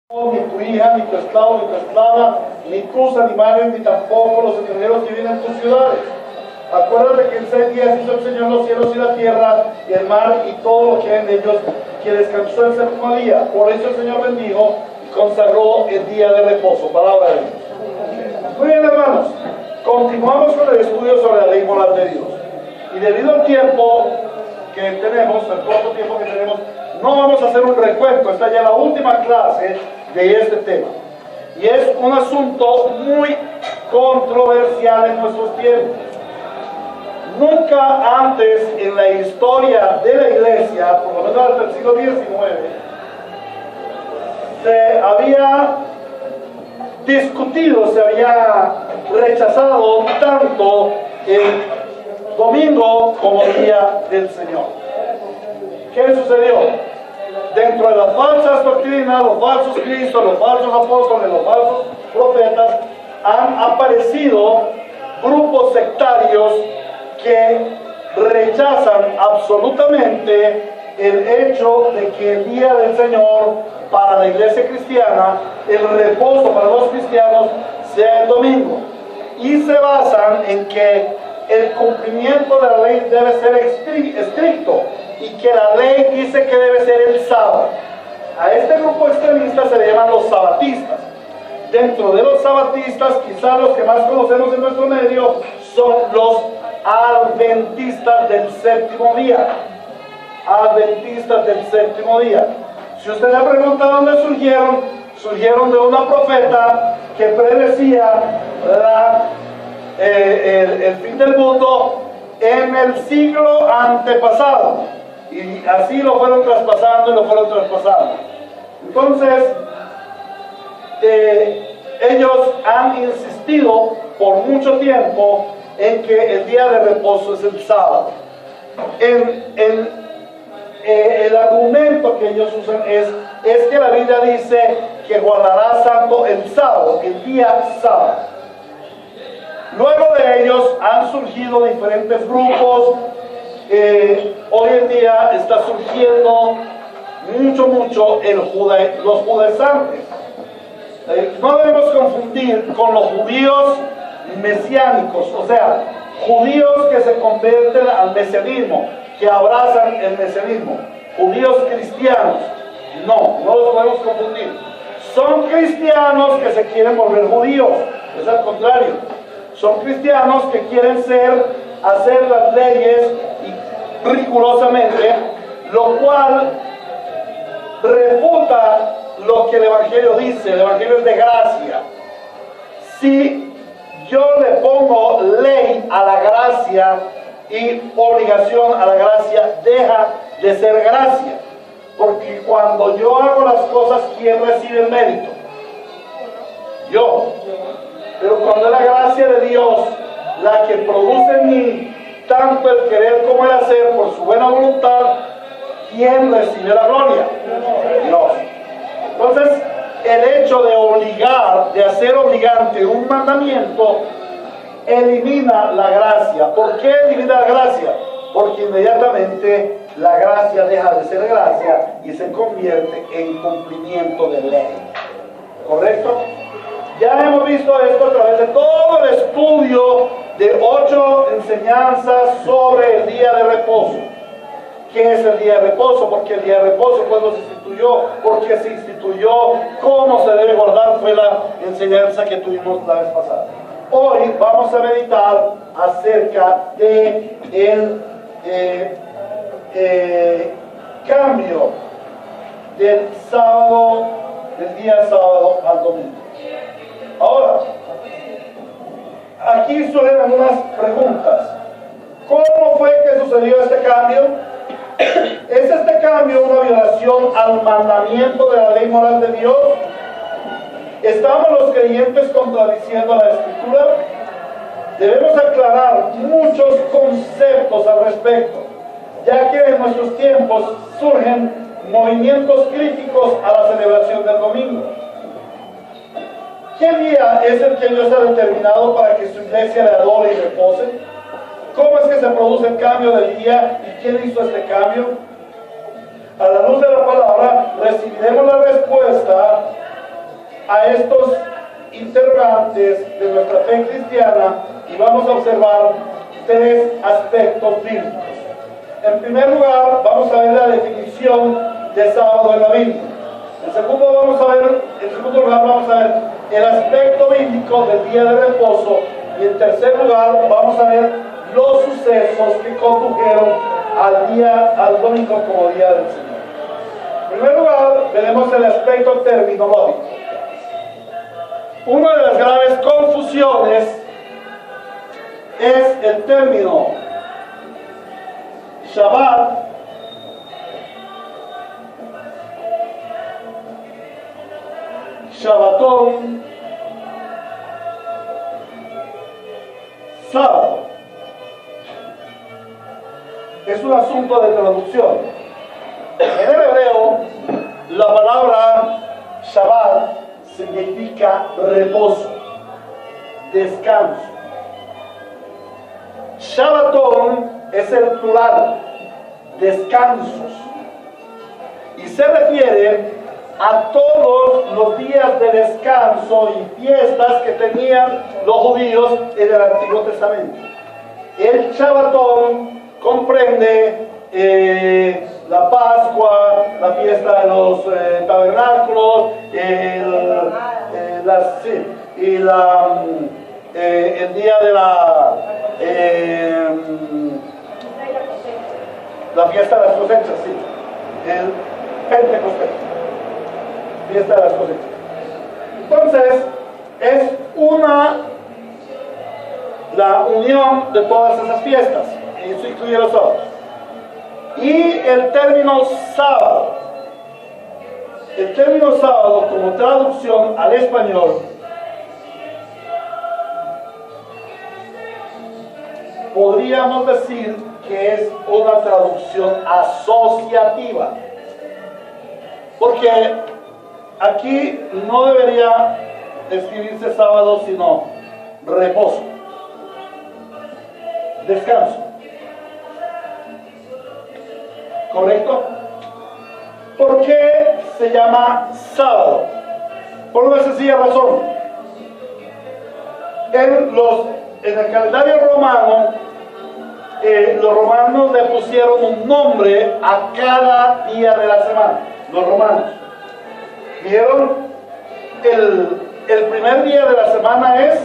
Ni tu hija, ni tu esclavo, ni tu esclava, ni tus animales, ni tampoco los extranjeros que viven en tus ciudades. Acuérdate que en 6 días hizo el Señor los cielos y la tierra, y el mar y todo lo que hay en ellos, que descansó el 7º día. Por eso el Señor bendijo y consagró el día de reposo. Palabra de Dios. Muy bien, hermanos, continuamos con el estudio sobre la ley moral de Dios. Y debido al tiempo que tenemos, el corto tiempo que tenemos, no vamos a hacer un recuento. Esta ya es la última clase de este tema. Y es un asunto muy controversial en nuestros tiempos. Nunca antes en la historia de la iglesia, por lo menos hasta el siglo XIX, se había discutido, se había rechazado tanto el domingo como el día del Señor. ¿Qué sucedió? Dentro de las falsas doctrinas, los falsos cristos, los falsos apóstoles, los falsos profetas, han aparecido grupos sectarios que rechazan absolutamente el hecho de que el día del Señor para la iglesia cristiana, el reposo para los cristianos, sea el domingo. Y se basan en que el cumplimiento de la ley debe ser estricto y que la ley dice que debe ser el sábado. A este grupo extremista se le llaman los sabatistas. Dentro de los sabatistas, quizás los que más conocemos en nuestro medio son los adventistas del séptimo día. Adventistas del séptimo día. Si usted le pregunta dónde surgieron de una profeta que predecía el fin del mundo en el siglo antepasado. Y así lo fueron traspasando. Entonces, ellos han insistido por mucho tiempo en que el día de reposo es el sábado. El argumento que ellos usan es que la Biblia dice que guardará santo el sábado, el día sábado. Luego de ellos han surgido diferentes grupos. Hoy en día está surgiendo mucho los judaizantes. No debemos confundir con los judíos mesiánicos, o sea, judíos que se convierten al mesianismo, que abrazan el mesianismo. Judíos cristianos, no los podemos confundir. Son cristianos que se quieren volver judíos, es al contrario. Son cristianos que quieren hacer las leyes y rigurosamente, lo cual refuta lo que el Evangelio dice. El Evangelio es de gracia. Si yo le pongo ley a la gracia y obligación a la gracia, deja de ser gracia. Porque cuando yo hago las cosas, ¿quién recibe el mérito? Yo. Pero cuando es la gracia de Dios la que produce en mí tanto el querer como el hacer por su buena voluntad, ¿quién recibe la gloria? Dios. Entonces, el hecho de obligar, de hacer obligante un mandamiento, elimina la gracia. ¿Por qué elimina la gracia? Porque inmediatamente la gracia deja de ser gracia y se convierte en cumplimiento de ley. ¿Correcto? Ya hemos visto esto a través de todo el estudio de 8 enseñanzas sobre el día de reposo. ¿Qué es el día de reposo? Porque el día de reposo, cuando se instituyó, porque se instituyó, cómo se debe guardar, fue la enseñanza que tuvimos la vez pasada. Hoy vamos a meditar acerca de el cambio del sábado, del día sábado al domingo. Ahora, aquí surgen algunas preguntas. ¿Cómo fue que sucedió este cambio? ¿Es este cambio una violación al mandamiento de la ley moral de Dios? ¿Estamos los creyentes contradiciendo la Escritura? Debemos aclarar muchos conceptos al respecto, ya que en nuestros tiempos surgen movimientos críticos a la celebración del domingo. ¿Qué día es el que Dios ha determinado para que su iglesia le adore y repose? ¿Cómo es que se produce el cambio del día y quién hizo este cambio? A la luz de la palabra recibiremos la respuesta a estos interrogantes de nuestra fe cristiana y vamos a observar tres aspectos bíblicos. En primer lugar, vamos a ver la definición de sábado en la Biblia. En segundo lugar, vamos a ver el aspecto bíblico del día de reposo. Y en tercer lugar, vamos a ver los sucesos que condujeron al domingo como día del Señor. En primer lugar, veremos el aspecto terminológico. Una de las graves confusiones es el término Shabbat Shabbatón, sábado. Es un asunto de traducción. En el hebreo, la palabra Shabbat significa reposo, descanso. Shabbatón es el plural, descansos, y se refiere a todos los días de descanso y fiestas que tenían los judíos en el Antiguo Testamento. El Shabbatón comprende la Pascua, la fiesta de los tabernáculos, el día de la fiesta de las cosechas, sí, el Pentecostés, fiesta de las cosechas. Entonces, es la unión de todas esas fiestas, y eso incluye los sábados. Y el término sábado como traducción al español podríamos decir que es una traducción asociativa, porque aquí no debería escribirse sábado sino reposo, descanso. ¿Correcto? ¿Por qué se llama sábado? Por una sencilla razón. En el calendario romano, los romanos le pusieron un nombre a cada día de la semana. Los romanos vieron el primer día de la semana es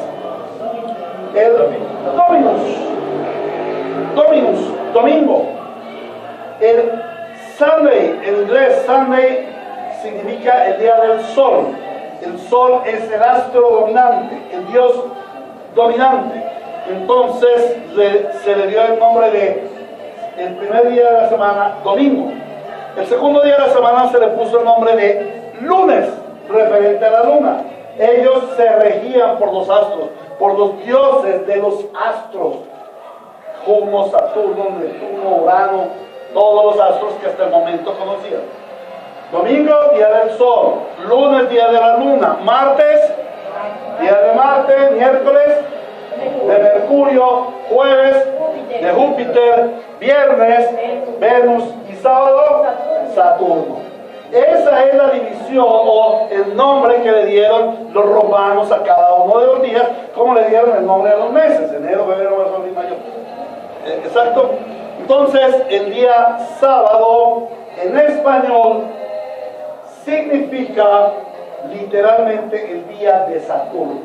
el domingo. El Sunday, en inglés Sunday significa el día del sol. El sol es el astro dominante, el dios dominante. Entonces se le dio el nombre de el primer día de la semana, domingo. El segundo día de la semana se le puso el nombre de lunes, referente a la luna. Ellos se regían por los astros, por los dioses de los astros: Juno, Saturno, Neptuno, Urano, todos los astros que hasta el momento conocían. Domingo, día del sol. Lunes, día de la luna. Martes, día de Marte. Miércoles, de Mercurio. Jueves, de Júpiter. Viernes, Venus. Y sábado, Saturno. Esa es la división o el nombre que le dieron los romanos a cada uno de los días, como le dieron el nombre de los meses: enero, febrero, marzo, abril, mayo. Exacto. Entonces, el día sábado en español significa literalmente el día de Saturno.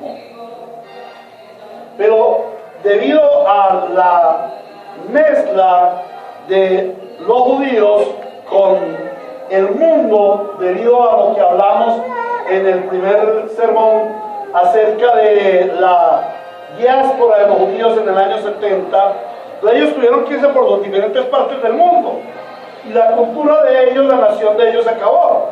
Pero debido a la mezcla de los judíos con el mundo, debido a lo que hablamos en el primer sermón acerca de la diáspora de los judíos en el año 70, ellos tuvieron que irse por las diferentes partes del mundo, y la cultura de ellos, la nación de ellos se acabó.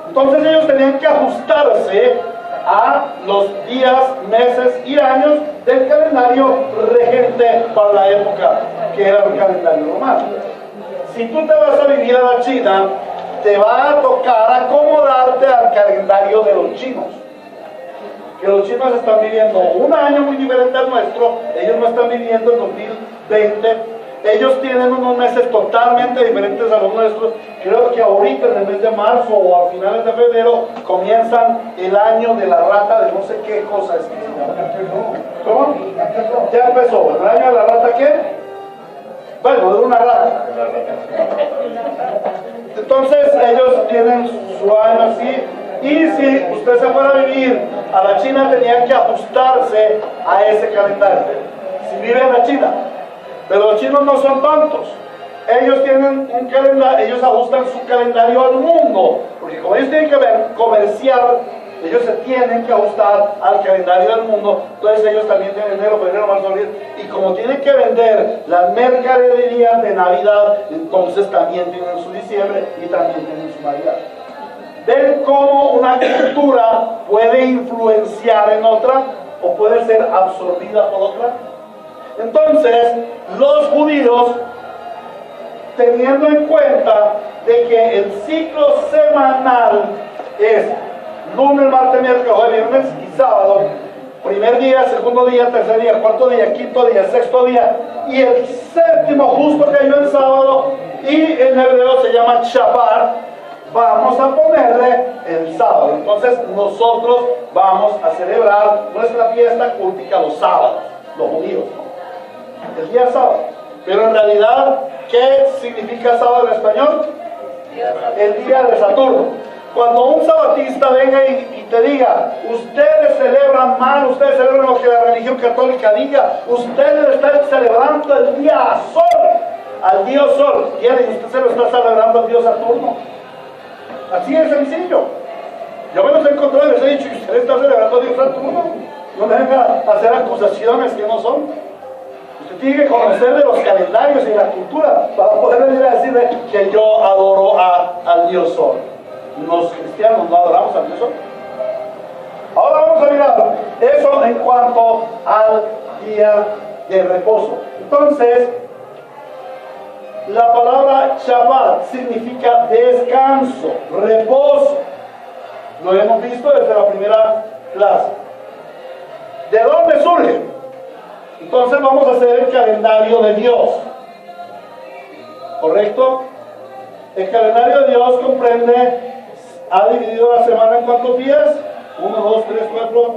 Entonces ellos tenían que ajustarse a los días, meses y años del calendario regente para la época, que era el calendario romano. Si tú te vas a vivir a la China, te va a tocar acomodarte al calendario de los chinos, que los chinos están viviendo un año muy diferente al nuestro. Ellos no están viviendo el 2020 Ellos tienen unos meses totalmente diferentes a los nuestros. Creo que ahorita en el mes de marzo o a finales de febrero comienzan el año de la rata de no sé qué cosa es. ¿Cómo? Ya empezó. ¿El año de la rata qué? Bueno, de una rata. Entonces ellos tienen su año así. Y si usted se fuera a vivir a la China, tenía que ajustarse a ese calendario. Si vive en la China. Pero los chinos no son tontos. Ellos tienen un calendario, ellos ajustan su calendario al mundo. Porque como ellos tienen que comerciar, ellos se tienen que ajustar al calendario del mundo. Entonces ellos también tienen enero, febrero, marzo, abril. Y como tienen que vender las mercaderías de Navidad, entonces también tienen su diciembre y también tienen su Navidad. ¿Ven cómo una cultura puede influenciar en otra o puede ser absorbida por otra? Entonces, los judíos, teniendo en cuenta de que el ciclo semanal es lunes, martes, miércoles, jueves, viernes y sábado, primer día, segundo día, tercer día, cuarto día, quinto día, sexto día, y el séptimo justo cayó en sábado, y en hebreo se llama Shabbat. Vamos a ponerle el sábado. Entonces nosotros vamos a celebrar nuestra fiesta cultica los sábados, los judíos, ¿no? El día sábado. Pero en realidad, ¿qué significa sábado en español? El día de Saturno. Cuando un sabatista venga y te diga, ustedes celebran mal, ustedes celebran lo que la religión católica diga, ustedes están celebrando el día Sol, al dios Sol, y usted se lo está celebrando al dios Saturno. Así es sencillo. Yo me los he encontrado y les he dicho que usted está celebrando a Dios Saturno. No me venga a hacer acusaciones que no son. Usted tiene que conocer de los calendarios y la cultura para poder venir a decirle que yo adoro al Dios Sol. Los cristianos no adoramos al Dios Sol. Ahora vamos a mirar eso en cuanto al día de reposo. Entonces, la palabra Shabbat significa descanso, reposo. Lo hemos visto desde la primera clase. ¿De dónde surge? Entonces vamos a hacer el calendario de Dios. ¿Correcto? El calendario de Dios comprende, ha dividido la semana en cuántos días? 1, 2, 3, 4,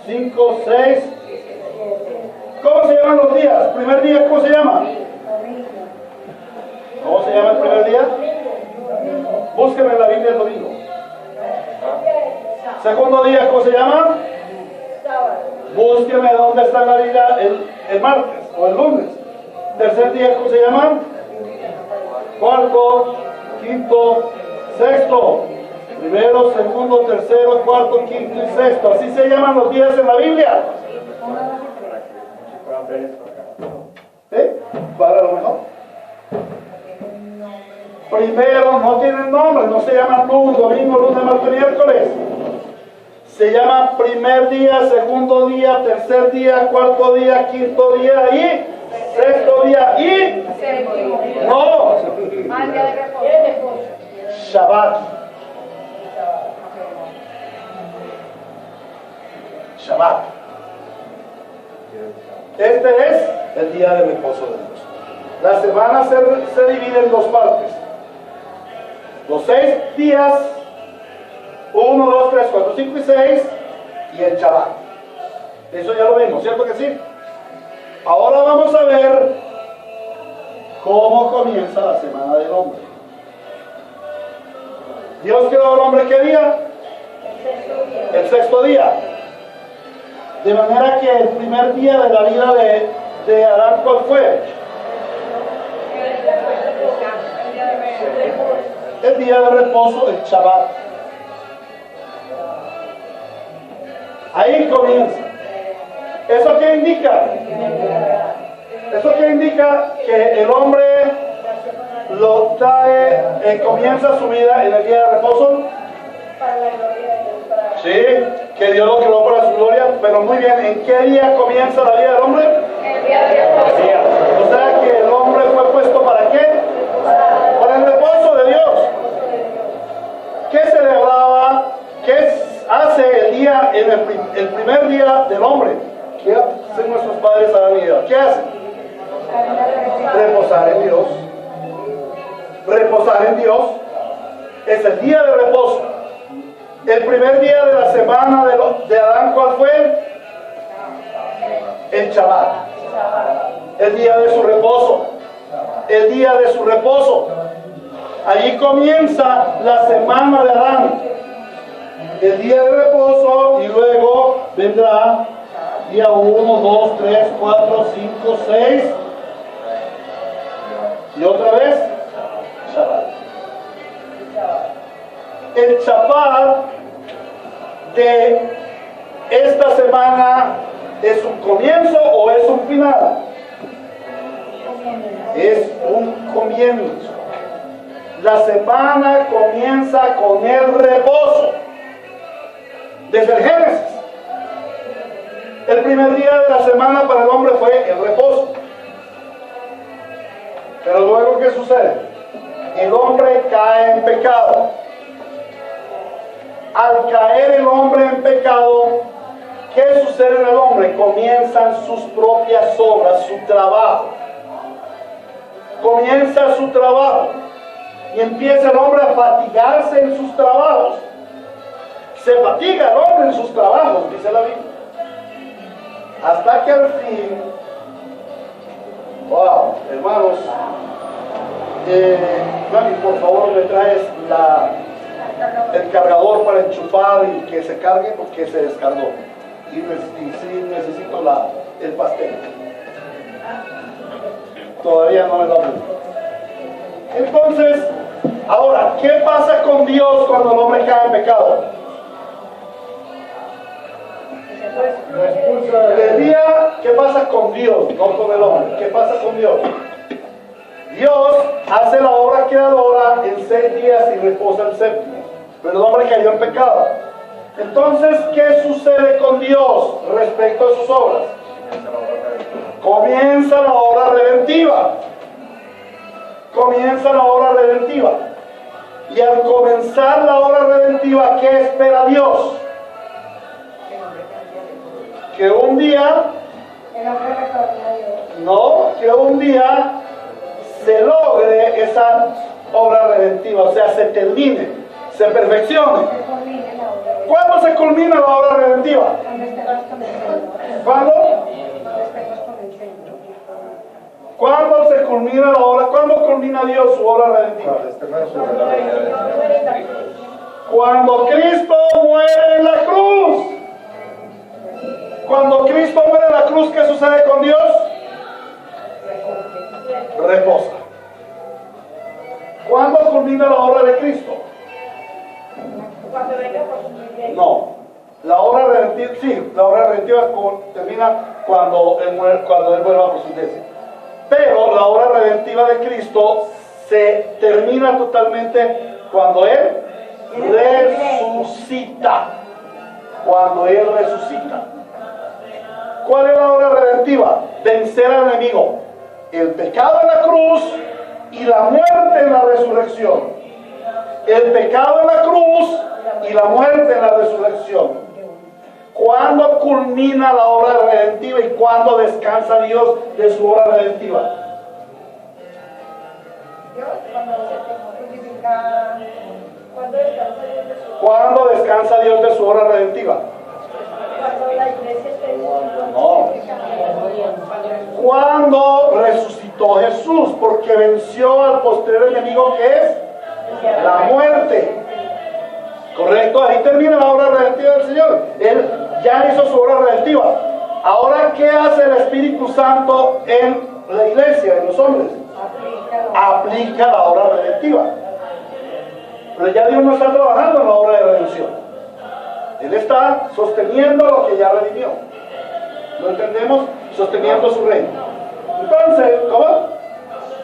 5, 6. ¿Cómo se llaman los días? ¿Primer día cómo se llama? ¿Cómo se llama el primer día? Búsqueme en la Biblia el domingo. Segundo día, ¿cómo se llama? Búsqueme dónde está en la Biblia el martes o el lunes. Tercer día, ¿cómo se llama? Cuarto, quinto, sexto. Primero, segundo, tercero, cuarto, quinto y sexto. Así se llaman los días en la Biblia. ¿Sí? ¿Para lo mejor? Primero no tienen nombre, no se llaman domingo, lunes, martes, miércoles. Se llama primer día, segundo día, tercer día, cuarto día, quinto día y sexto día y no. Shabbat. Shabbat. Este es el día de reposo de Dios. La semana se divide en dos partes. Los 6 días, 1, 2, 3, 4, 5 y 6, y el Shabbat. Eso ya lo vimos, ¿cierto que sí? Ahora vamos a ver cómo comienza la semana del hombre. Dios creó al hombre, ¿qué día? El sexto día. De manera que el primer día de la vida de Adán, ¿cuál fue? El día de reposo, el Shabbat. Ahí comienza. ¿Eso qué indica? Eso qué indica que el hombre lo trae, comienza su vida en el día de reposo. Sí, que Dios lo creó para su gloria, pero muy bien, ¿en qué día comienza la vida del hombre? El día de reposo. O sea que el hombre fue puesto ¿para qué? Para el reposo de Dios. ¿Qué celebraba? ¿Qué hace el día, el primer día del hombre? ¿Qué hacen nuestros padres Adán y Eva? ¿Qué hacen? Reposar en Dios. Reposar en Dios es el día de reposo. El primer día de la semana de Adán, ¿cuál fue? El Shabbat. El día de su reposo. El día de su reposo. Allí comienza la semana de Adán. El día de reposo, y luego vendrá día 1, 2, 3, 4, 5, 6. Y otra vez, Shabbat. El Shabbat de esta semana ¿es un comienzo o es un final? Es un comienzo. La semana comienza con el reposo. Desde el Génesis. El primer día de la semana para el hombre fue el reposo. Pero luego, ¿qué sucede? El hombre cae en pecado. Al caer el hombre en pecado, ¿qué sucede en el hombre? Comienzan sus propias obras, su trabajo. Comienza su trabajo. Y empieza el hombre a fatigarse en sus trabajos. Se fatiga el hombre en sus trabajos, dice la Biblia. Hasta que al fin, wow, hermanos, Dani, por favor me traes el cargador para enchufar y que se cargue porque se descargó. Y sí necesito el pastel. Todavía no me lo han. Entonces, ahora, ¿qué pasa con Dios cuando el hombre cae en pecado? El día, ¿qué pasa con Dios? No con el hombre. ¿Qué pasa con Dios? Dios hace la obra creadora en 6 días y reposa el séptimo. Pero el hombre cayó en pecado. Entonces, ¿qué sucede con Dios respecto a sus obras? Comienza la obra redentiva. Comienza la obra redentiva. Y al comenzar la obra redentiva, ¿qué espera Dios? Que un día, que un día se logre esa obra redentiva, o sea, se termine, se perfeccione. ¿Cuándo se culmina la obra redentiva? ¿Cuándo? ¿Cuándo se culmina la obra? ¿Cuándo culmina Dios su obra redentiva? Cuando Cristo muere en la cruz. Cuando Cristo muere en la cruz, ¿qué sucede con Dios? Reposa. ¿Cuándo culmina la obra de Cristo? No. La obra redentiva, sí, la obra redentiva termina cuando Él vuelva por su iglesia. Pero la obra redentiva de Cristo se termina totalmente cuando Él resucita. Cuando Él resucita. ¿Cuál es la obra redentiva? Vencer al enemigo. El pecado en la cruz y la muerte en la resurrección. El pecado en la cruz y la muerte en la resurrección. ¿Cuándo culmina la obra redentiva y cuándo descansa Dios de su obra redentiva? ¿Cuándo descansa Dios de su obra redentiva? No. Cuando resucitó Jesús, porque venció al postrer enemigo que es la muerte. Correcto, ahí termina la obra redentiva del Señor. Él ya hizo su obra redentiva. Ahora, ¿qué hace el Espíritu Santo en la iglesia, en los hombres? Aplica la obra redentiva. Pero ya Dios no está trabajando en la obra de redención. Él está sosteniendo lo que ya redimió. ¿Lo entendemos? Sosteniendo su reino. Entonces, ¿cómo?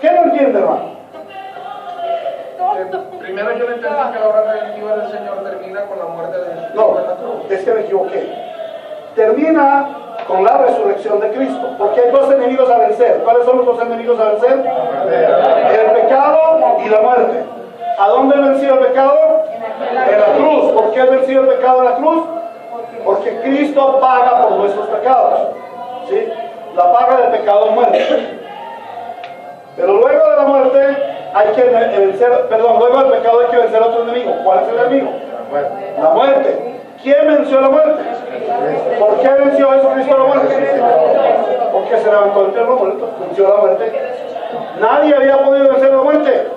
¿Qué no entiende, hermano? Primero yo le entendí que la obra redentiva del Señor termina con la muerte de Jesús. No, es que me equivoqué. Termina con la resurrección de Cristo, porque hay 2 enemigos a vencer. ¿Cuáles son los 2 enemigos a vencer? El pecado y la muerte. ¿A dónde venció el pecado? En la cruz. ¿Por qué venció el pecado en la cruz? Porque Cristo paga por nuestros pecados. ¿Sí? La paga del pecado es muerte. Pero luego de la muerte hay que vencer, perdón, luego del pecado hay que vencer a otro enemigo. ¿Cuál es el enemigo? La muerte. ¿Quién venció la muerte? ¿Por qué venció Jesucristo la muerte? Porque se levantó el tierno muerto, venció la muerte. Nadie había podido vencer la muerte.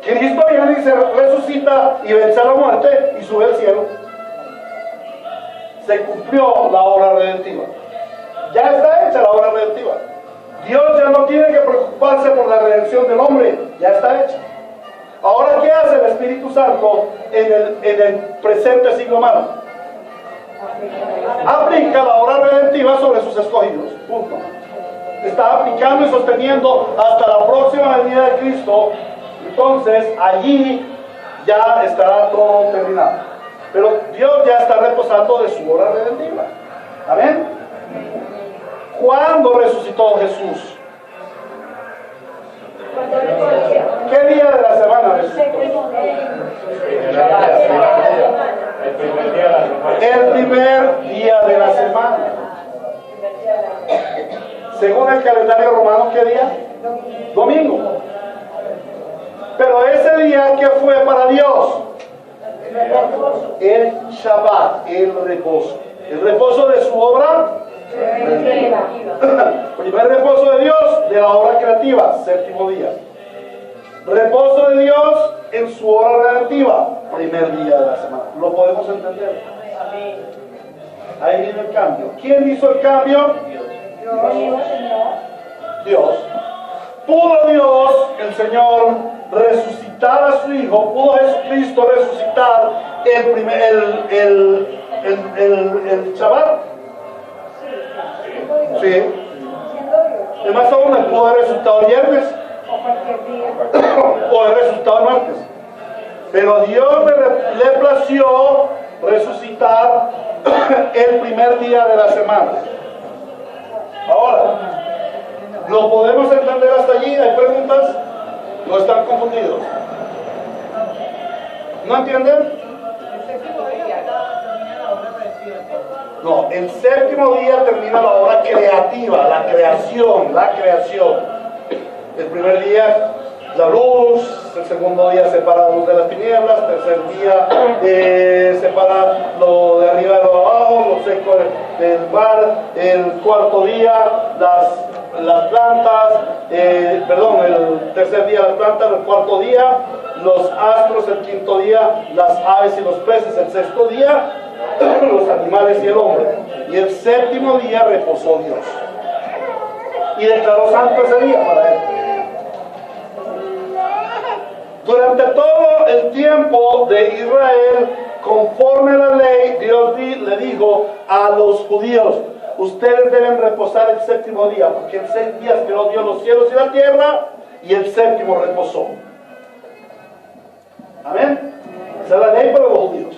Cristo viene y se resucita y vence la muerte y sube al cielo. Se cumplió la obra redentiva. Ya está hecha la obra redentiva. Dios ya no tiene que preocuparse por la redención del hombre, ya está hecha. Ahora, ¿qué hace el Espíritu Santo en el presente siglo humano? Aplica la obra redentiva sobre sus escogidos. Punto. Está aplicando y sosteniendo hasta la próxima venida de Cristo. Entonces, allí ya estará todo terminado. Pero Dios ya está reposando de su obra redentiva. ¿Amén? ¿Cuándo resucitó Jesús? ¿Qué día de la semana resucitó? El primer día de la semana. Según el calendario romano, ¿qué día? Domingo. Pero ese día, ¿qué fue para Dios? El Shabbat, el reposo. El reposo de su obra. Primer reposo de Dios de la obra creativa, séptimo día. Reposo de Dios en su obra redentiva, primer día de la semana. ¿Lo podemos entender? Ahí viene el cambio. ¿Quién hizo el cambio? Dios. ¿Pudo Dios, el Señor, resucitar a su Hijo? ¿Pudo Jesucristo resucitar el Shabbat? Sí. Además aún el pudo haber resultado el viernes o el resultado el martes. Pero Dios le plació resucitar el primer día de la semana. Ahora, ¿lo podemos entender hasta allí? ¿Hay preguntas? ¿No están confundidos? ¿No entienden? No, el séptimo día termina la obra creativa, la creación. El primer día, la luz. El segundo día separa la luz de las tinieblas. Tercer día separa lo de arriba de lo abajo, lo seco del mar. El cuarto día, las plantas. El tercer día las plantas. El cuarto día, los astros. El quinto día, las aves y los peces. El sexto día, los animales y el hombre. Y el séptimo día reposó Dios y declaró santo ese día para él. Durante todo el tiempo de Israel, conforme a la ley, Dios le dijo a los judíos: ustedes deben reposar el séptimo día, porque en 6 días creó Dios los cielos y la tierra, y el séptimo reposó. Amén. Esa es la ley para los judíos.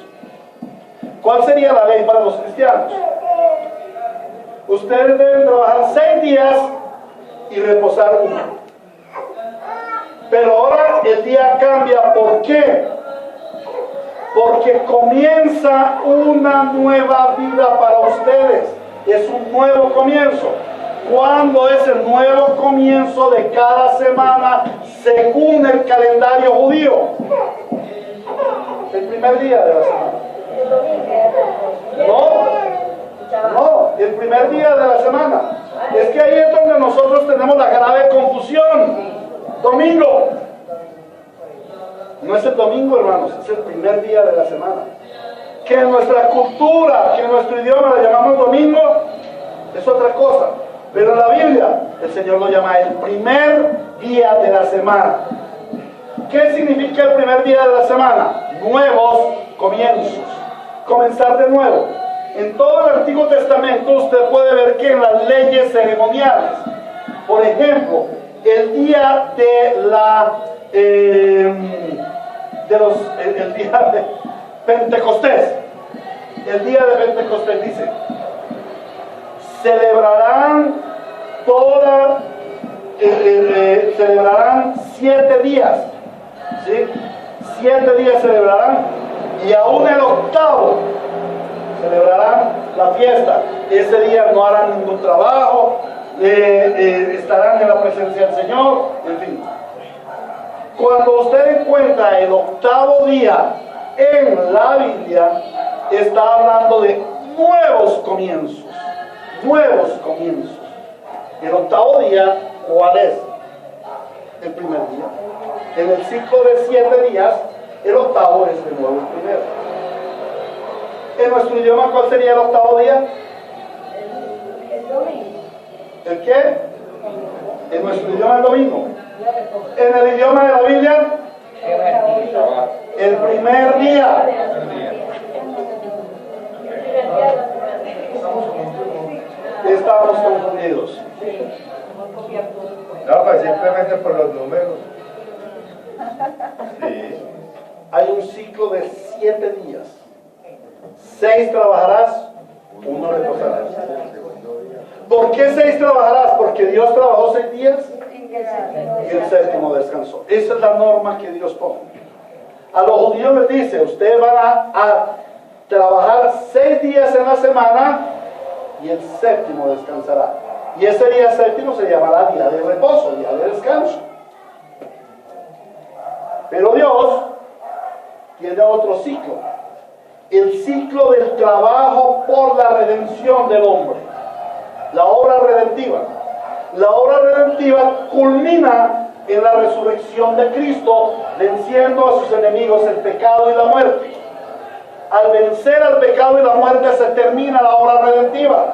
¿Cuál sería la ley para los cristianos? Ustedes deben trabajar 6 días y reposar 1. Pero ahora el día cambia. ¿Por qué? Porque comienza una nueva vida para ustedes. Es un nuevo comienzo. ¿Cuándo es el nuevo comienzo de cada semana según el calendario judío? El primer día de la semana. No, el primer día de la semana. Es que ahí es donde nosotros tenemos la grave confusión. Domingo. No es el domingo, hermanos, es el primer día de la semana. Que en nuestra cultura, que en nuestro idioma la llamamos domingo, es otra cosa. Pero en la Biblia, el Señor lo llama el primer día de la semana. ¿Qué significa el primer día de la semana? Nuevos comienzos. Comenzar de nuevo. En todo el Antiguo Testamento usted puede ver que en las leyes ceremoniales, por ejemplo, el día de el día de Pentecostés, el día de Pentecostés dice: celebrarán celebrarán 7 días, ¿sí? 7 días celebrarán, y aún el 8º celebrarán la fiesta. Ese día no harán ningún trabajo, estarán en la presencia del Señor, en fin. Cuando usted encuentra el octavo día en la Biblia, está hablando de nuevos comienzos. Nuevos comienzos. El octavo día, ¿cuál es? El primer día. En el ciclo de 7 días, el octavo es de nuevo el primero. En nuestro idioma, ¿cuál sería el octavo día? El domingo. ¿El qué? En nuestro idioma el domingo. En el idioma de la Biblia, el primer día. Estamos confundidos. No, pues simplemente por los números. Sí. Hay un ciclo de 7 días. 6 trabajarás, 1 reposarás. ¿Por qué 6 trabajarás? Porque Dios trabajó 6 días y el séptimo descansó. Esa es la norma que Dios pone. A los judíos les dice, ustedes van a trabajar 6 días en la semana y el séptimo descansará. Y ese día séptimo se llamará día de reposo, día de descanso. Pero Dios tiene otro ciclo. El ciclo del trabajo por la redención del hombre. La obra redentiva. La obra redentiva culmina en la resurrección de Cristo, venciendo a sus enemigos, el pecado y la muerte. Al vencer al pecado y la muerte se termina la obra redentiva.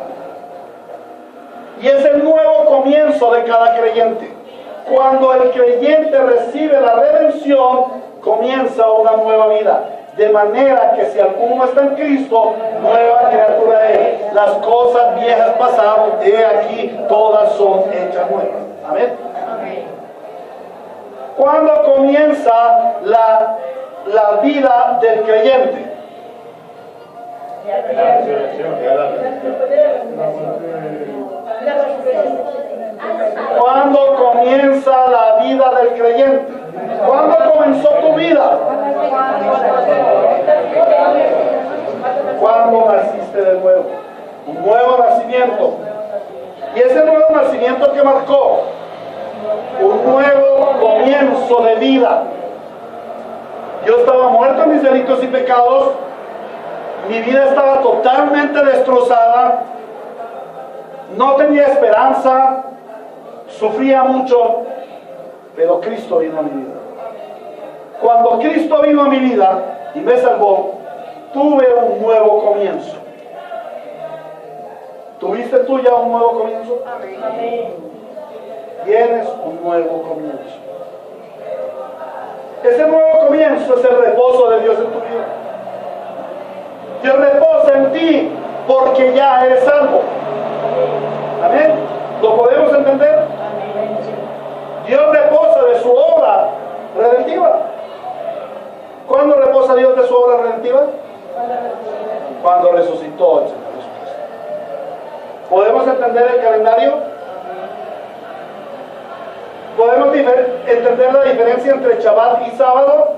Y es el nuevo comienzo de cada creyente. Cuando el creyente recibe la redención, comienza una nueva vida. De manera que si alguno está en Cristo, nueva criatura es. Las cosas viejas pasaron, he aquí, todas son hechas nuevas. Amén. ¿Cuándo comienza la vida del creyente? ¿Cuándo comienza la vida del creyente? ¿Cuándo comenzó tu vida? Cuando naciste de nuevo. Un nuevo nacimiento. Y ese nuevo nacimiento que marcó un nuevo comienzo de vida. Yo estaba muerto en mis delitos y pecados. Mi vida estaba totalmente destrozada. No tenía esperanza. Sufría mucho. Pero Cristo vino a mi vida. Cuando Cristo vino a mi vida y me salvó, tuve un nuevo comienzo. ¿Tuviste tú ya un nuevo comienzo? Amén. Tienes un nuevo comienzo. Ese nuevo comienzo es el reposo de Dios en tu vida. Dios reposa en ti porque ya eres salvo. Amén. ¿Lo podemos entender? Dios reposa de su obra redentiva. ¿Cuándo reposa Dios de su obra redentiva? Cuando resucitó el Señor Jesucristo. ¿Podemos entender el calendario? ¿Podemos entender la diferencia entre Shabbat y sábado?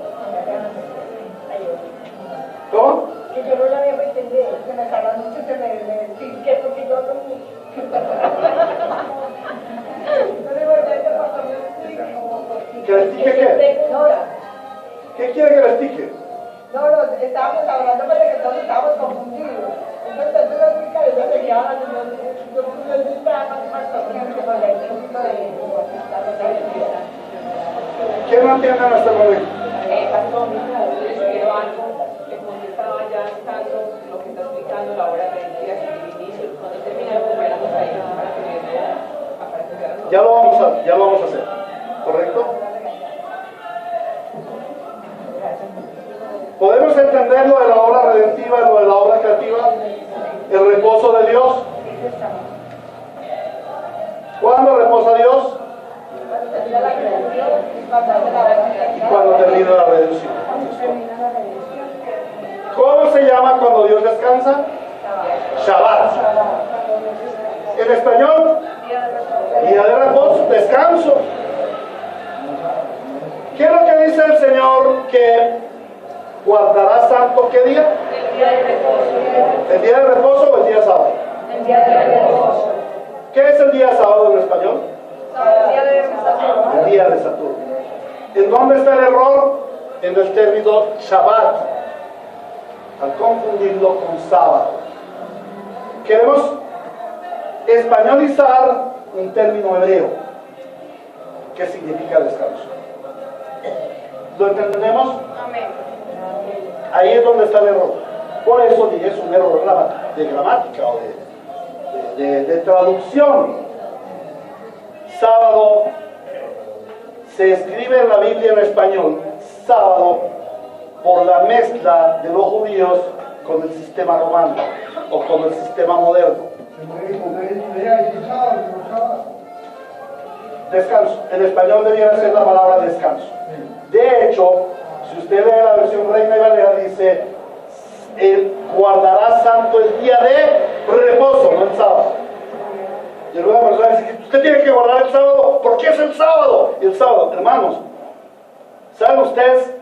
¿Cómo? Que yo no la había entendido, que me acaban mucho, que me piqué porque yo no... ¿Que les tique qué? ¿Qué quiere que les tique? No, estábamos hablando de que todos estábamos confundidos. Entonces yo le explica y yo seguía hablando. Yo estaba más consciente con el ejemplo de... ¿Quién no entiende en este momento? Pastor, les quiero algo. Como yo estaba ya buscando lo que está explicando la obra de mentira desde el inicio, cuando terminamos, volviéramos ahí para que vean. Ya lo vamos a hacer. ¿Correcto? ¿Podemos entender lo de la obra redentiva, lo de la obra creativa? El reposo de Dios. ¿Cuándo reposa Dios? Y cuando termina la redención. ¿Cómo se llama cuando Dios descansa? Shabbat. En español, día de reposo, descanso. ¿Qué es lo que dice el Señor que guardará santo qué día? El día de reposo. ¿El día de reposo o el día sábado? El día de reposo. ¿Qué es el día sábado en español? El día de Saturno. El día de Saturno. ¿En dónde está el error? En el término Shabbat, al confundirlo con sábado. Queremos españolizar un término hebreo que significa descanso. ¿Lo entendemos? Amén. Ahí es donde está el error. Por eso es un error de gramática o de traducción. Sábado se escribe en la Biblia en español sábado por la mezcla de los judíos con el sistema romano o con el sistema moderno. Descanso. En español debiera ser la palabra descanso. De hecho, si usted lee la versión Reina y Valera, dice: guardará santo el día de reposo, no el sábado. Y alguna persona dice que usted tiene que guardar el sábado. ¿Por qué es el sábado? El sábado, hermanos, ¿saben ustedes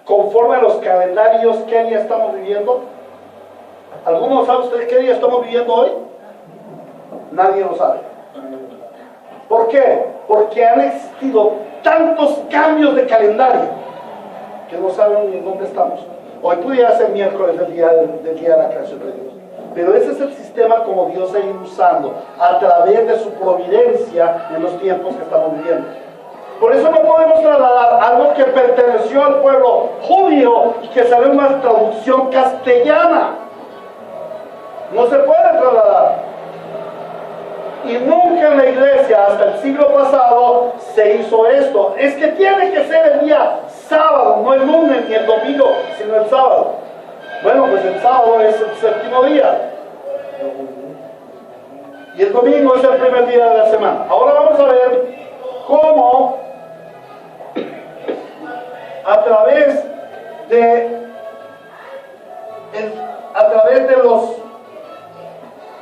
conforme a los calendarios qué día estamos viviendo? ¿Algunos saben ustedes qué día estamos viviendo hoy? Nadie lo sabe. ¿Por qué? Porque han existido tantos cambios de calendario que no saben ni en dónde estamos. Hoy pudiera ser miércoles, del día de la creación de Dios. Pero ese es el sistema como Dios ha ido usando a través de su providencia en los tiempos que estamos viviendo. Por eso no podemos trasladar algo que perteneció al pueblo judío y que sale una traducción castellana. No se puede trasladar. Y nunca en la iglesia, hasta el siglo pasado, se hizo esto. Es que tiene que ser el día sábado, no el lunes ni el domingo, sino el sábado. Bueno, pues el sábado es el séptimo día. Y el domingo es el primer día de la semana. Ahora vamos a ver cómo a través de los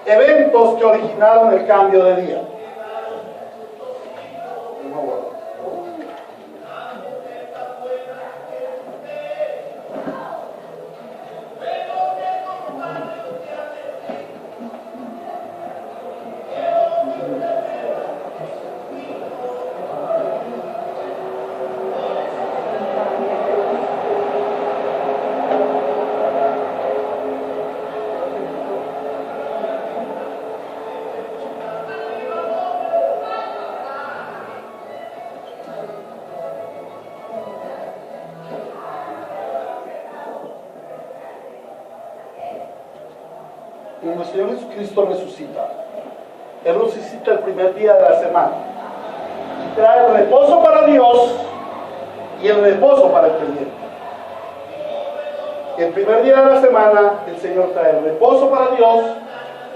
eventos que originaron el cambio de día. Cuando el Señor Jesucristo resucita, Él resucita el primer día de la semana y trae el reposo para Dios y el reposo para el creyente. El primer día de la semana el Señor trae el reposo para Dios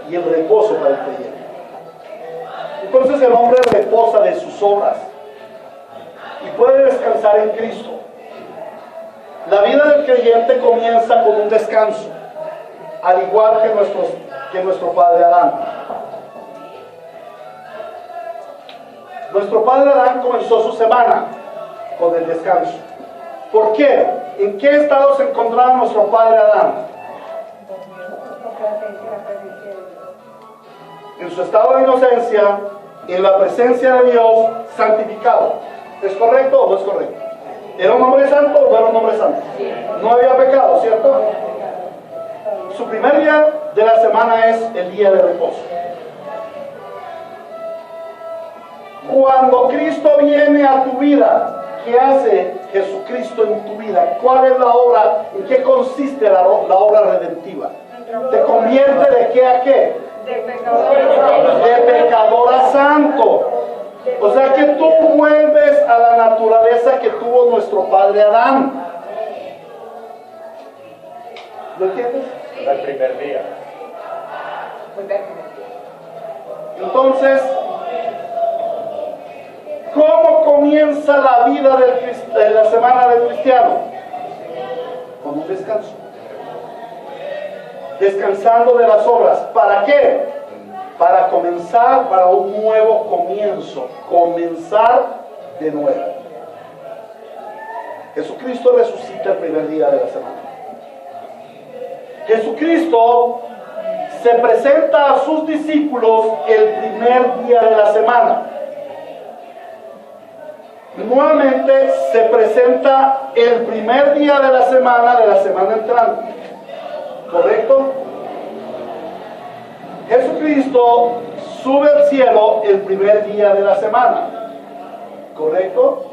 y el reposo para el creyente. Entonces el hombre reposa de sus obras y puede descansar en Cristo. La vida del creyente comienza con un descanso, al igual que nuestro padre Adán. Nuestro padre Adán comenzó su semana con el descanso. ¿Por qué? ¿En qué estado se encontraba nuestro padre Adán? En su estado de inocencia, en la presencia de Dios, santificado. ¿Es correcto o no es correcto? ¿Era un hombre santo o no era un hombre santo? No había pecado, ¿cierto? Su primer día de la semana es el día de reposo. Cuando Cristo viene a tu vida, ¿qué hace Jesucristo en tu vida? ¿Cuál es la obra? ¿En qué consiste la obra redentiva? ¿Te convierte de qué a qué? De pecador a santo. O sea que tú vuelves a la naturaleza que tuvo nuestro padre Adán. ¿Lo entiendes? El primer día. Entonces, ¿cómo comienza la vida de la semana del cristiano? Con un descanso. Descansando de las obras. ¿Para qué? Para comenzar, para un nuevo comienzo. Comenzar de nuevo. Jesucristo resucita el primer día de la semana. Jesucristo se presenta a sus discípulos el primer día de la semana. nuevamente se presenta el primer día de la semana entrante. ¿Correcto? Jesucristo sube al cielo el primer día de la semana. ¿Correcto?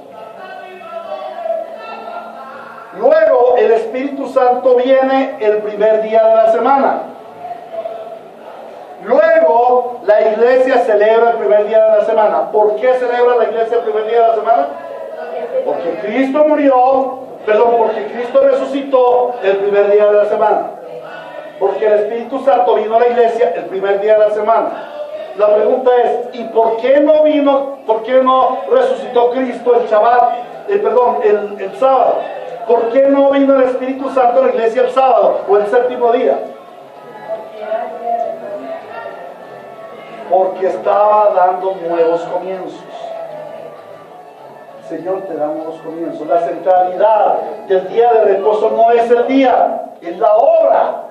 Luego el Espíritu Santo viene el primer día de la semana. Luego la iglesia celebra el primer día de la semana. ¿Por qué celebra la iglesia el primer día de la semana? Porque Cristo porque Cristo resucitó el primer día de la semana. Porque el Espíritu Santo vino a la iglesia el primer día de la semana. La pregunta es, ¿y por qué no resucitó Cristo el sábado? ¿Por qué no vino el Espíritu Santo a la iglesia el sábado o el séptimo día? Porque estaba dando nuevos comienzos. El Señor te da nuevos comienzos. La centralidad del día de reposo no es el día, es la obra,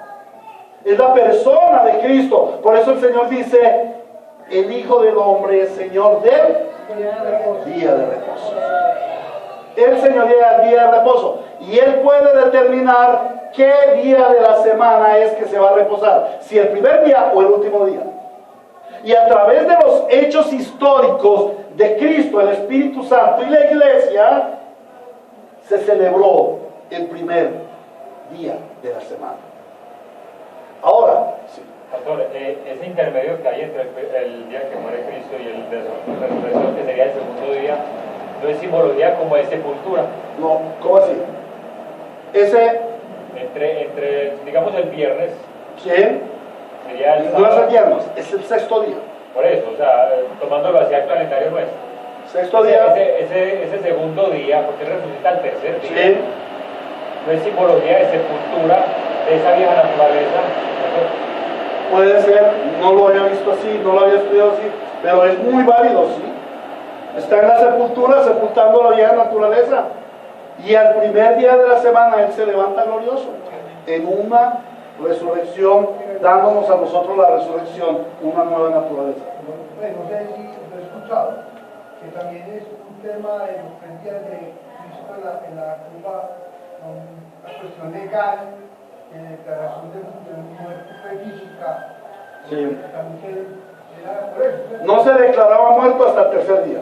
es la persona de Cristo. Por eso el Señor dice, el Hijo del Hombre es Señor del día de reposo. Él señorea el día de reposo y Él puede determinar qué día de la semana es que se va a reposar, si el primer día o el último día. Y a través de los hechos históricos de Cristo, el Espíritu Santo y la iglesia, se celebró el primer día de la semana. Ahora, sí. Pastor, ese intermedio que hay entre el día que muere Cristo y el de la resurrección, que sería el segundo día, ¿no es simbología como de sepultura? No, ¿cómo así? Entre digamos, el viernes. ¿Quién? Sería el No es sábado. el viernes, es el sexto día. Por eso, o sea, tomándolo hacia el calendario nuestro. Sexto día. Ese segundo día, porque él resucita el tercer día. Sí. ¿No es simbología de sepultura de esa vieja naturaleza? Puede ser, no lo había visto así, no lo había estudiado así, pero es muy válido, sí. Está en la sepultura, sepultando la vieja naturaleza. Y al primer día de la semana Él se levanta glorioso, en una resurrección, dándonos a nosotros la resurrección, una nueva naturaleza. No sé si lo he escuchado, que también es un tema de los 3 días de Cristo en la tumba, una cuestión legal, declaración de muerte física. Sí. También era por eso. No se declaraba muerto hasta el tercer día.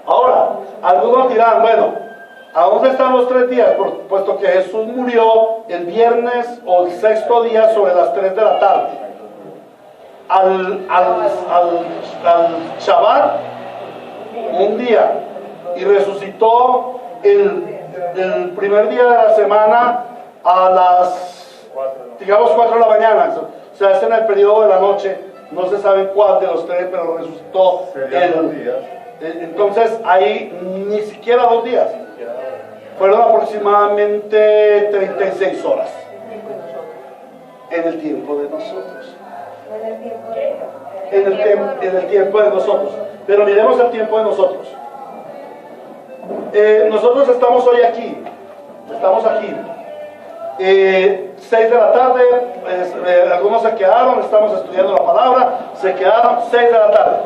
Ahora, algunos dirán, bueno, ¿a dónde están los 3 días? Puesto que Jesús murió el viernes o el sexto día sobre las 3 de la tarde. Al Shabbat, un día, y resucitó el primer día de la semana a las, digamos, 4 de la mañana. O sea, es en el periodo de la noche, no se sabe cuál de los 3, pero resucitó entonces ahí ni siquiera 2 días. Fueron aproximadamente 36 horas en el tiempo de nosotros. En el tiempo de nosotros. Pero miremos el tiempo de nosotros. Nosotros estamos hoy aquí. Estamos aquí. 6 de la tarde, algunos se quedaron, estamos estudiando la palabra, se quedaron 6 de la tarde.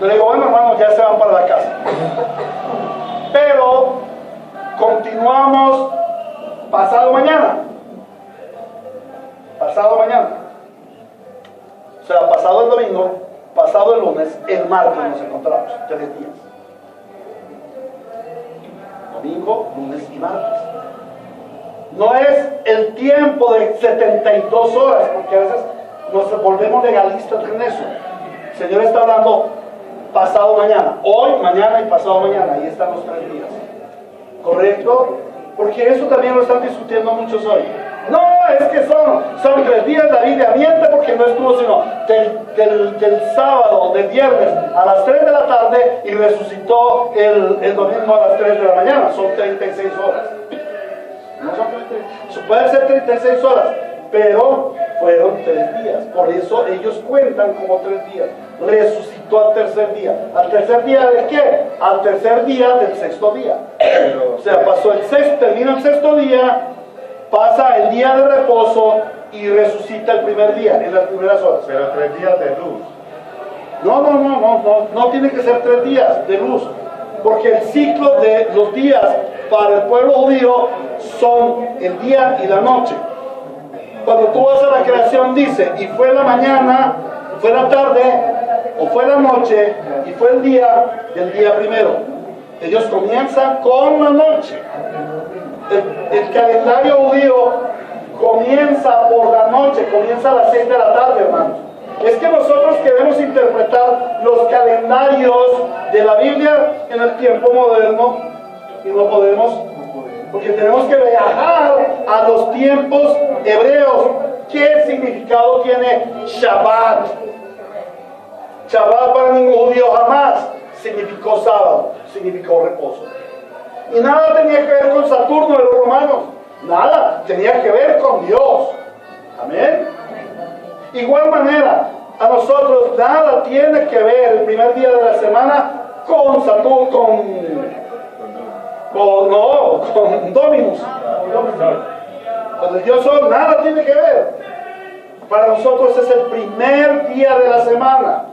Yo le digo, bueno, hermanos, ya se van para la casa. Pero continuamos pasado mañana. Pasado mañana. O sea, pasado el domingo, pasado el lunes, el martes nos encontramos, 3 días. Domingo, lunes y martes. No es el tiempo de 72 horas, porque a veces nos volvemos legalistas en eso. El Señor está hablando pasado mañana, hoy, mañana y pasado mañana, ahí están los 3 días. ¿Correcto? Porque eso también lo están discutiendo muchos hoy. No, es que son 3 días, la Biblia miente porque no estuvo sino del sábado, del viernes a las 3 de la tarde y resucitó el domingo a las 3 de la mañana. Son 36 horas. No son 36, puede ser 36 horas, pero fueron 3 días. Por eso ellos cuentan como 3 días. Resucitó al tercer día. ¿Al tercer día de qué? Al tercer día del sexto día. O sea, pasó termina el sexto día, pasa el día de reposo y resucita el primer día, en las primeras horas. Pero 3 días de luz. No tiene que ser 3 días de luz. Porque el ciclo de los días para el pueblo judío son el día y la noche. Cuando tú vas a la creación dice, y fue la mañana, fue la tarde, o fue la noche, y fue el día del día primero. Ellos comienzan con la noche. El calendario judío comienza por la noche, comienza a las 6 de la tarde, hermanos. Es que nosotros queremos interpretar los calendarios de la Biblia en el tiempo moderno y no podemos, porque tenemos que viajar a los tiempos hebreos. ¿Qué significado tiene Shabbat? Shabbat para ningún judío jamás significó sábado, significó reposo. Y nada tenía que ver con Saturno de los romanos, nada, tenía que ver con Dios. Amén. Igual manera, a nosotros nada tiene que ver el primer día de la semana con Saturno, con Dominus. Con el Dios Sol, nada tiene que ver. Para nosotros es el primer día de la semana.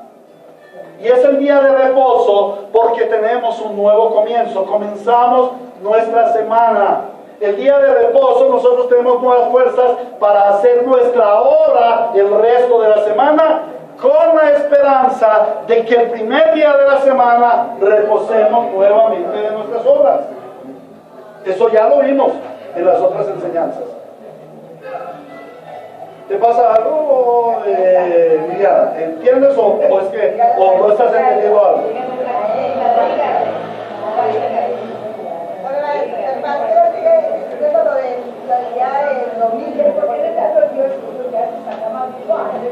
Y es el día de reposo porque tenemos un nuevo comienzo. Comenzamos nuestra semana. El día de reposo nosotros tenemos nuevas fuerzas para hacer nuestra obra el resto de la semana, con la esperanza de que el primer día de la semana reposemos nuevamente de nuestras obras. Eso ya lo vimos en las otras enseñanzas. ¿Te pasa algo, Liliana? ¿Entiendes o no estás entendiendo algo?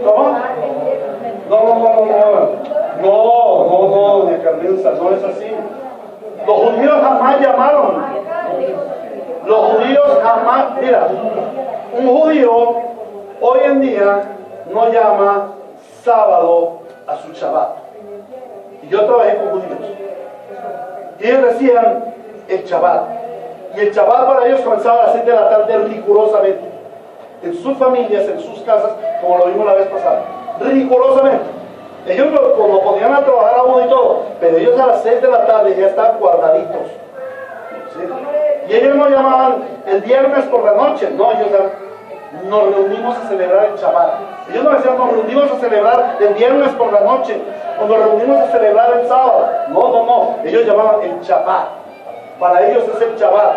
¿Cómo? No, doña Carmenza, no es así. Los judíos jamás llamaron. Los judíos jamás, mira, un judío hoy en día no llama sábado a su Shabbat. Y yo trabajé con judíos. Y ellos decían el Shabbat. Y el Shabbat para ellos comenzaba a las 7 de la tarde rigurosamente. En sus familias, en sus casas, como lo vimos la vez pasada. Rigurosamente. Ellos lo podían a trabajar a uno y todo, pero ellos a las 6 de la tarde ya están guardaditos. ¿Sí? Y ellos no llamaban el viernes por la noche, no, ellos nos reunimos a celebrar el Shabbat. Ellos no decían nos reunimos a celebrar el viernes por la noche, o nos reunimos a celebrar el sábado. No, ellos llamaban el Shabbat. Para ellos es el Shabbat.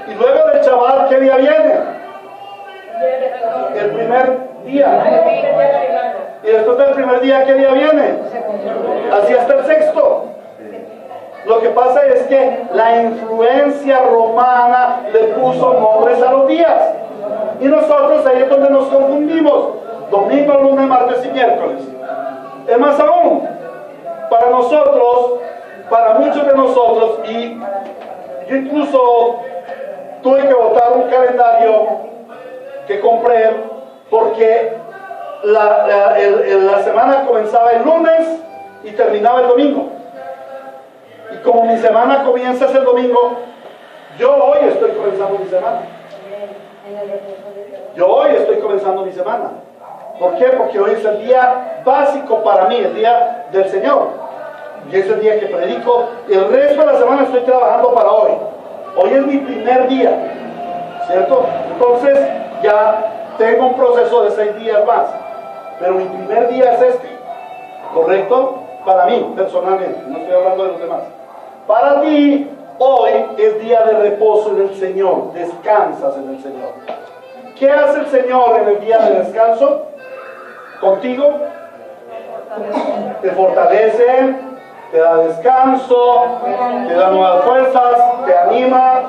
Y luego del Shabbat, ¿qué día viene? El primer día. Y después del primer día, ¿qué día viene? Así hasta el sexto. Lo que pasa es que la influencia romana le puso nombres a los días. Y nosotros ahí es donde nos confundimos. Domingo, lunes, martes y miércoles. Es más aún, para nosotros, para muchos de nosotros, y yo incluso tuve que botar un calendario que compré porque la semana comenzaba el lunes y terminaba el domingo. Y como mi semana comienza el domingo, yo hoy estoy comenzando mi semana. ¿Por qué? Porque hoy es el día básico para mí, el día del Señor. Y es el día que predico. El resto de la semana estoy trabajando para hoy. Hoy es mi primer día, ¿cierto? Entonces ya tengo un proceso de 6 días más. Pero mi primer día es este, ¿correcto? Para mí, personalmente, no estoy hablando de los demás. Para ti, hoy es día de reposo en el Señor, descansas en el Señor. ¿Qué hace el Señor en el día de descanso? Contigo, te fortalece, te da descanso, te da nuevas fuerzas, te anima.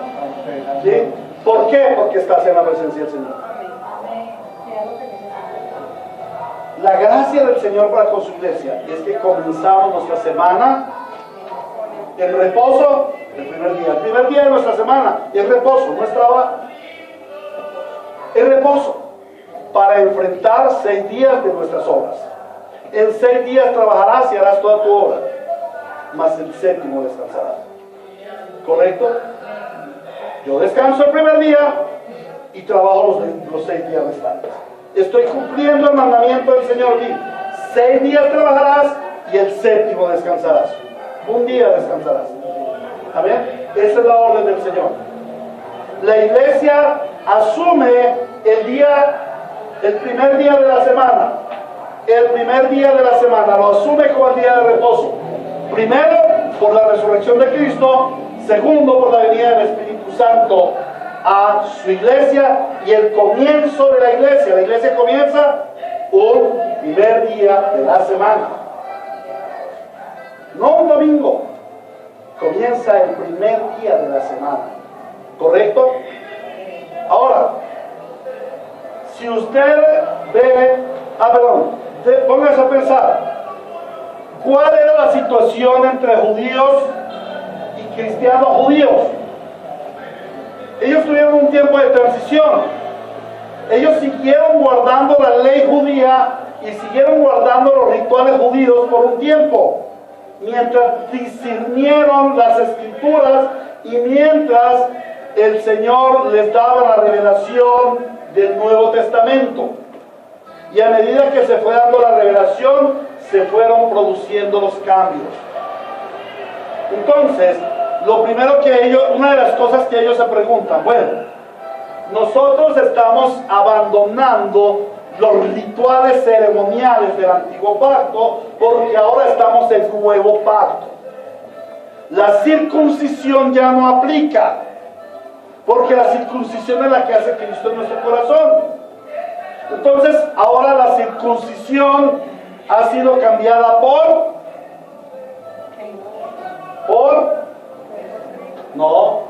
¿Sí? ¿Por qué? Porque estás en la presencia del Señor. La gracia del Señor para con su iglesia es que comenzamos nuestra semana en reposo, el primer día de nuestra semana, y el reposo, no es trabajo. El reposo para enfrentar 6 días de nuestras obras. En 6 días trabajarás y harás toda tu obra, mas el 7º descansarás. ¿Correcto? Yo descanso el primer día y trabajo los 6 días restantes. Estoy cumpliendo el mandamiento del Señor. 6 días trabajarás y el 7º descansarás. Un día descansarás. ¿Amén? Esa es la orden del Señor. La iglesia asume el primer día de la semana. El primer día de la semana lo asume como el día de reposo. Primero, por la resurrección de Cristo. Segundo, por la venida del Espíritu Santo a su iglesia y el comienzo de la iglesia. La iglesia comienza un primer día de la semana. No un domingo. Comienza el primer día de la semana. ¿Correcto? Ahora, si usted ve, póngase a pensar, ¿cuál era la situación entre judíos y cristianos judíos? Ellos tuvieron un tiempo de transición. Ellos siguieron guardando la ley judía y siguieron guardando los rituales judíos por un tiempo, mientras discernieron las escrituras y mientras el Señor les daba la revelación del Nuevo Testamento. Y a medida que se fue dando la revelación, se fueron produciendo los cambios. Entonces, lo primero que una de las cosas que ellos se preguntan, bueno, nosotros estamos abandonando los rituales ceremoniales del antiguo pacto porque ahora estamos en el nuevo pacto. La circuncisión ya no aplica, porque la circuncisión es la que hace Cristo en nuestro corazón. Entonces, ahora la circuncisión ha sido cambiada no,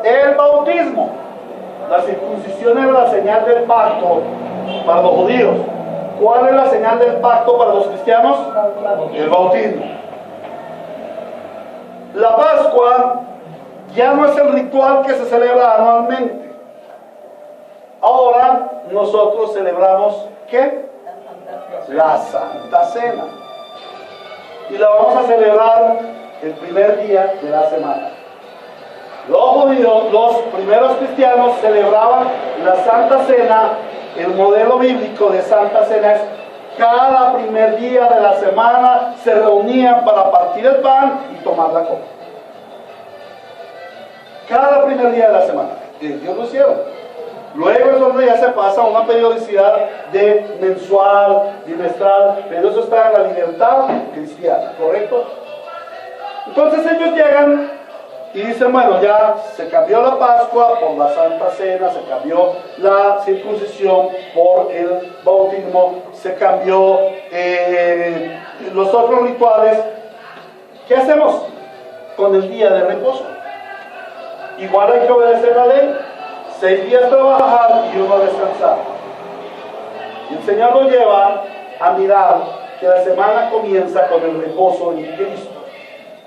el bautismo. La circuncisión era la señal del pacto para los judíos. ¿Cuál es la señal del pacto para los cristianos? El bautismo. La Pascua ya no es el ritual que se celebra anualmente. Ahora nosotros celebramos ¿qué? La Santa Cena. Y la vamos a celebrar el primer día de la semana. Los judíos, los primeros cristianos celebraban la Santa Cena. El modelo bíblico de Santa Cena es cada primer día de la semana se reunían para partir el pan y tomar la copa. Cada primer día de la semana. Ellos lo hicieron. Luego eso ya se pasa a una periodicidad de mensual, bimestral, pero eso está en la libertad cristiana, ¿correcto? Entonces ellos llegan y dicen, bueno, ya se cambió la Pascua por la Santa Cena, se cambió la circuncisión por el bautismo, se cambió los otros rituales. ¿Qué hacemos con el día de reposo? Igual hay que obedecer la ley. 6 días trabajar y 1 descansar. Y el Señor nos lleva a mirar que la semana comienza con el reposo en Cristo.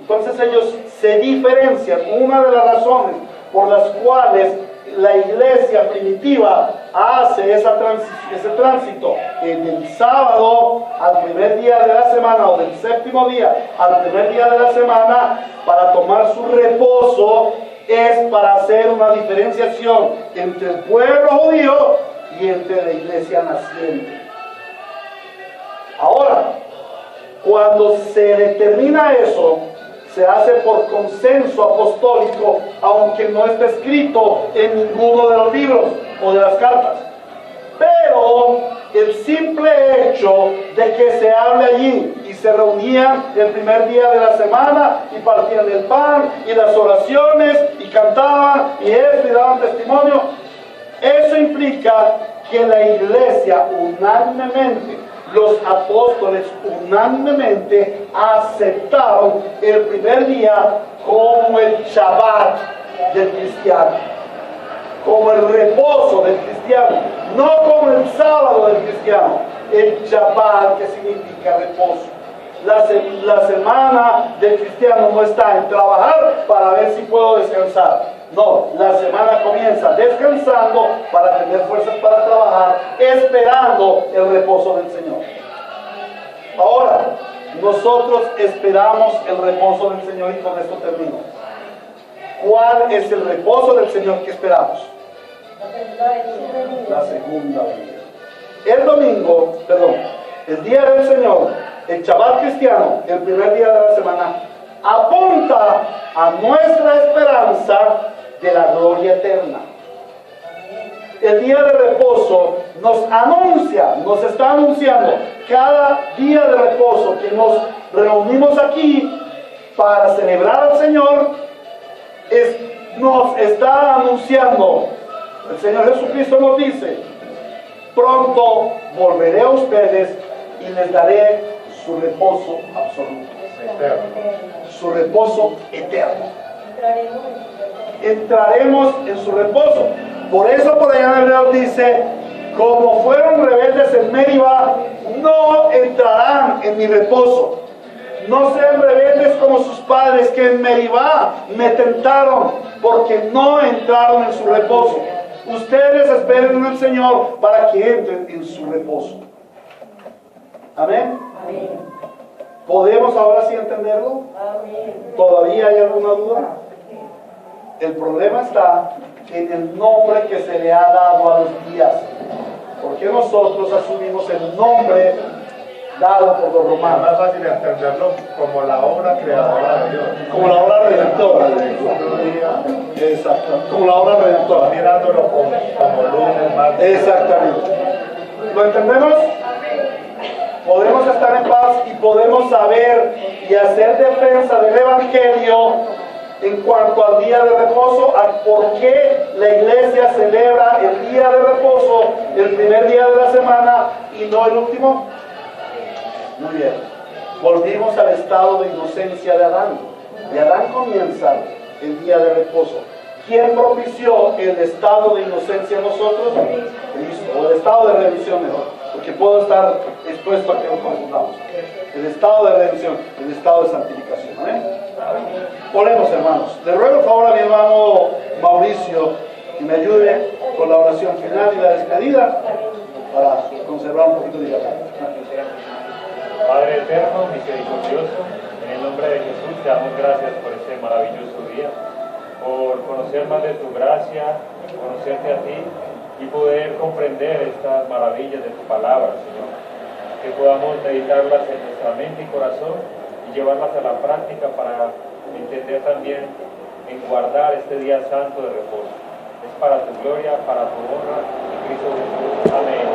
Entonces ellos se diferencian. Una de las razones por las cuales la iglesia primitiva hace ese tránsito del sábado al primer día de la semana o del séptimo día al primer día de la semana para tomar su reposo, es para hacer una diferenciación entre el pueblo judío y entre la iglesia naciente. Ahora, cuando se determina eso, se hace por consenso apostólico, aunque no esté escrito en ninguno de los libros o de las cartas. Pero el simple hecho de que se hable allí y se reunían el primer día de la semana y partían el pan y las oraciones y cantaban y esto y daban testimonio, eso implica que la iglesia unánimemente, los apóstoles unánimemente aceptaron el primer día como el Shabbat del cristiano, como el reposo del cristiano, no como el sábado del cristiano, el Shabbat, que significa reposo. La semana del cristiano no está en trabajar para ver si puedo descansar. No, la semana comienza descansando para tener fuerzas para trabajar, esperando el reposo del Señor. Ahora, nosotros esperamos el reposo del Señor y con esto termino. ¿Cuál es el reposo del Señor que esperamos? La segunda venida. El día del Señor el Shabbat cristiano, el primer día de la semana, apunta a nuestra esperanza de la gloria eterna. El día de reposo nos anuncia, nos está anunciando cada día de reposo que nos reunimos aquí para celebrar al Señor, nos está anunciando. El Señor Jesucristo nos dice: pronto volveré a ustedes y les daré su reposo absoluto, su reposo eterno. Entraremos en su reposo. Por eso por allá en Hebreos dice: como fueron rebeldes en Meribá, no entrarán en mi reposo. No sean rebeldes como sus padres, que en Meribá me tentaron, porque no entraron en su reposo. Ustedes esperen en el Señor para que entren en su reposo. Amén. Amén. ¿Podemos ahora sí entenderlo? Amén. ¿Todavía hay alguna duda? El problema está en el nombre que se le ha dado a los días. Porque nosotros asumimos el nombre dado por los Es romanos, más fácil entenderlo como la obra creadora de Dios. como la obra redentora. Exacto, como la obra redentora. Mirándolo como lunes, martes. Exactamente. ¿Lo entendemos? Podemos estar en paz y podemos saber y hacer defensa del Evangelio en cuanto al día de reposo, a por qué la iglesia celebra el día de reposo, el primer día de la semana y no el último. Muy bien. Volvimos al estado de inocencia de Adán. De Adán comienza el día de reposo. ¿Quién propició el estado de inocencia en nosotros? Cristo. O el estado de redención mejor, porque puedo estar expuesto a que nos confundamos. El estado de redención, el estado de santificación. ¿Amén? Oremos, hermanos. Le ruego por favor a mi hermano Mauricio que me ayude con la oración final y la despedida para conservar un poquito de libertad. Padre eterno, misericordioso, en el nombre de Jesús te damos gracias por este maravilloso día, por conocer más de tu gracia, conocerte a ti y poder comprender estas maravillas de tu palabra, Señor. Que podamos meditarlas en nuestra mente y corazón y llevarlas a la práctica para entender también en guardar este día santo de reposo. Es para tu gloria, para tu honra, en Cristo Jesús. Amén.